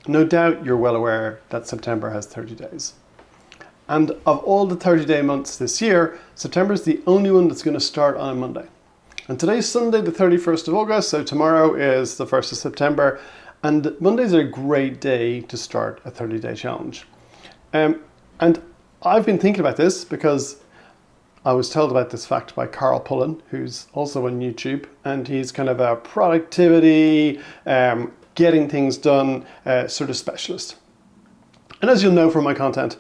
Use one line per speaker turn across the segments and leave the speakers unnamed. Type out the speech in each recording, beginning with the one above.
No doubt you're well aware that September has 30 days. And of all the 30-day months this year, September is the only one that's going to start on a Monday. And today's Sunday, the 31st of August, so tomorrow is the 1st of September. And Mondays are a great day to start a 30-day challenge. And I've been thinking about this because I was told about this fact by Carl Pullen, who's also on YouTube, and he's kind of a productivity, getting things done sort of specialist. And as you'll know from my content,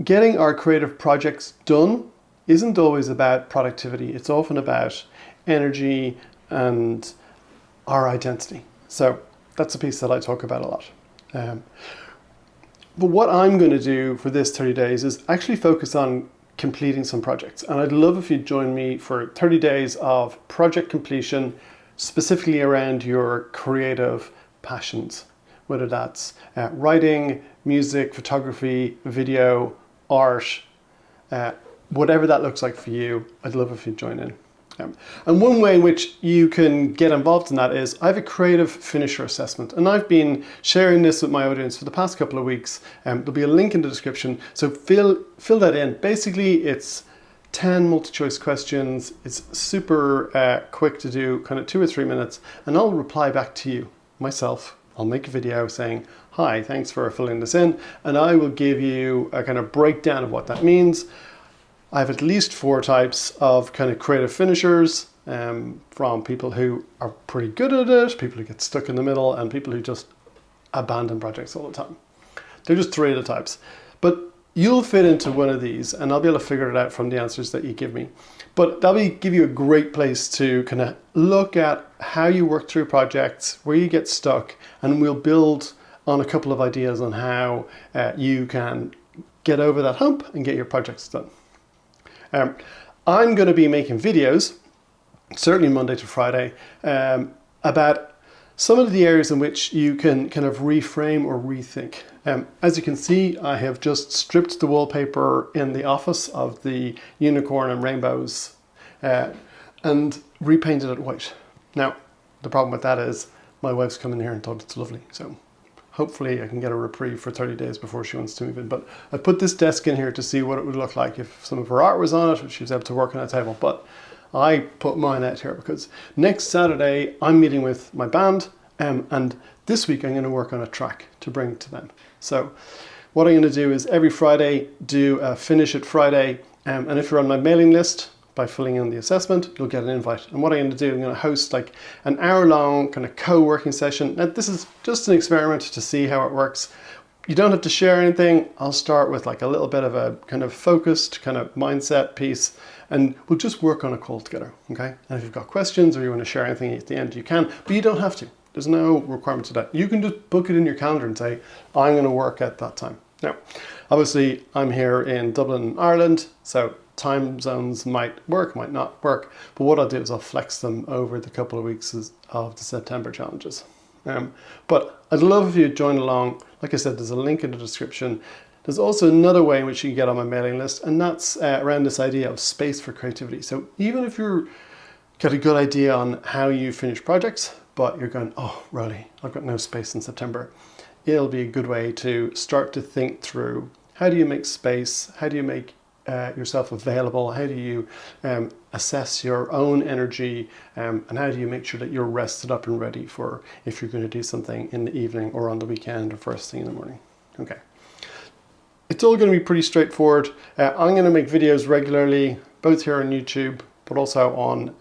getting our creative projects done isn't always about productivity. It's often about energy and our identity. So that's a piece that I talk about a lot. But what I'm going to do for this 30 days is actually focus on completing some projects. And I'd love if you'd join me for 30 days of project completion, specifically around your creative passions, whether that's writing, music, photography, video, art, whatever that looks like for you. I'd love if you'd join in. And one way in which you can get involved in that is I have a creative finisher assessment, and I've been sharing this with my audience for the past couple of weeks. There'll be a link in the description, so fill that in. Basically, it's 10 multi-choice questions. It's super quick to do, kind of 2 or 3 minutes, and I'll reply back to you myself. I'll make a video saying, hi, thanks for filling this in, and I will give you a kind of breakdown of what that means. I have at least 4 types of kind of creative finishers, from people who are pretty good at it, people who get stuck in the middle, and people who just abandon projects all the time. They're just 3 of the types. But you'll fit into one of these, and I'll be able to figure it out from the answers that you give me. But that'll give you a great place to kind of look at how you work through projects, where you get stuck, and we'll build on a couple of ideas on how you can get over that hump and get your projects done. I'm going to be making videos, certainly Monday to Friday, about some of the areas in which you can kind of reframe or rethink. As you can see, I have just stripped the wallpaper in the office of the unicorn and rainbows and repainted it white. Now, the problem with that is my wife's come in here and thought it's lovely. So hopefully I can get a reprieve for 30 days before she wants to move in. But I put this desk in here to see what it would look like if some of her art was on it, if she was able to work on a table. But I put mine out here because next Saturday I'm meeting with my band, and this week I'm going to work on a track to bring to them. So what I'm going to do is every Friday do a Finish It Friday, and if you're on my mailing list, by filling in the assessment, you'll get an invite. And what I'm going to do, I'm going to host like an hour-long kind of co-working session. Now, this is just an experiment to see how it works. You don't have to share anything. I'll start with like a little bit of a kind of focused kind of mindset piece, and we'll just work on a call together, okay? And if you've got questions or you want to share anything at the end, you can, but you don't have to. There's no requirement to that. You can just book it in your calendar and say, I'm going to work at that time. Now, obviously, I'm here in Dublin, Ireland, so time zones might work, might not work, but what I'll do is I'll flex them over the couple of weeks of the September challenges. But I'd love if you'd join along. Like I said, there's a link in the description. There's also another way in which you can get on my mailing list, and that's around this idea of space for creativity. So even if you're got a good idea on how you finish projects, but you're going, oh, really, I've got no space in September, it'll be a good way to start to think through how do you make space, how do you make yourself available, how do you assess your own energy, and how do you make sure that you're rested up and ready for if you're going to do something in the evening or on the weekend or first thing in the morning. Okay, it's all going to be pretty straightforward. I'm going to make videos regularly, both here on YouTube but also on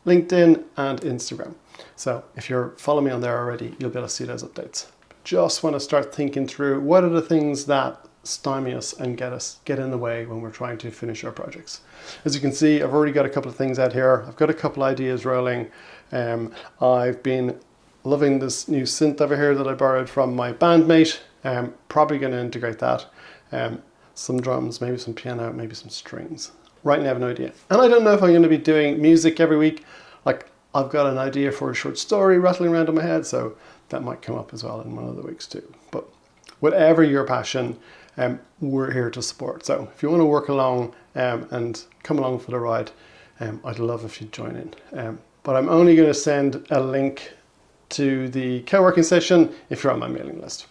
LinkedIn and Instagram. So if you're following me on there already, you'll be able to see those updates. Just want to start thinking through what are the things that stymie us and get in the way when we're trying to finish our projects. As you can see, I've already got a couple of things out here. I've got a couple ideas rolling. I've been loving this new synth over here that I borrowed from my bandmate. Probably going to integrate that. Some drums, maybe some piano, maybe some strings. Right now I have no idea. And I don't know if I'm going to be doing music every week. Like, I've got an idea for a short story rattling around in my head, so that might come up as well in one of the weeks too. But whatever your passion, we're here to support. So if you want to work along and come along for the ride, I'd love if you'd join in. But I'm only going to send a link to the co-working session if you're on my mailing list.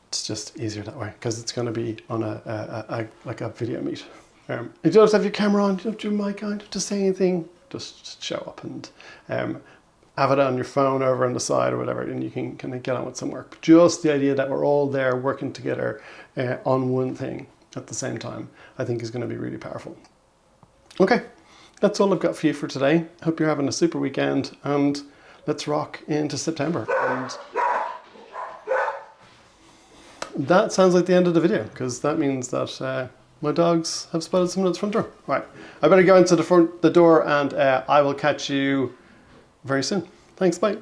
It's just easier that way because it's going to be on like a video meet. You don't have to have your camera on, you don't have your mic on, you don't have to say anything. Just show up and have it on your phone over on the side or whatever, and you can kind of get on with some work. But just the idea that we're all there working together on one thing at the same time, I think is going to be really powerful. Okay, that's all I've got for you for today. Hope you're having a super weekend, and let's rock into September. And that sounds like the end of the video, because that means that my dogs have spotted someone at the front door. Right, I better go into the door, and I will catch you very soon. Thanks, bye.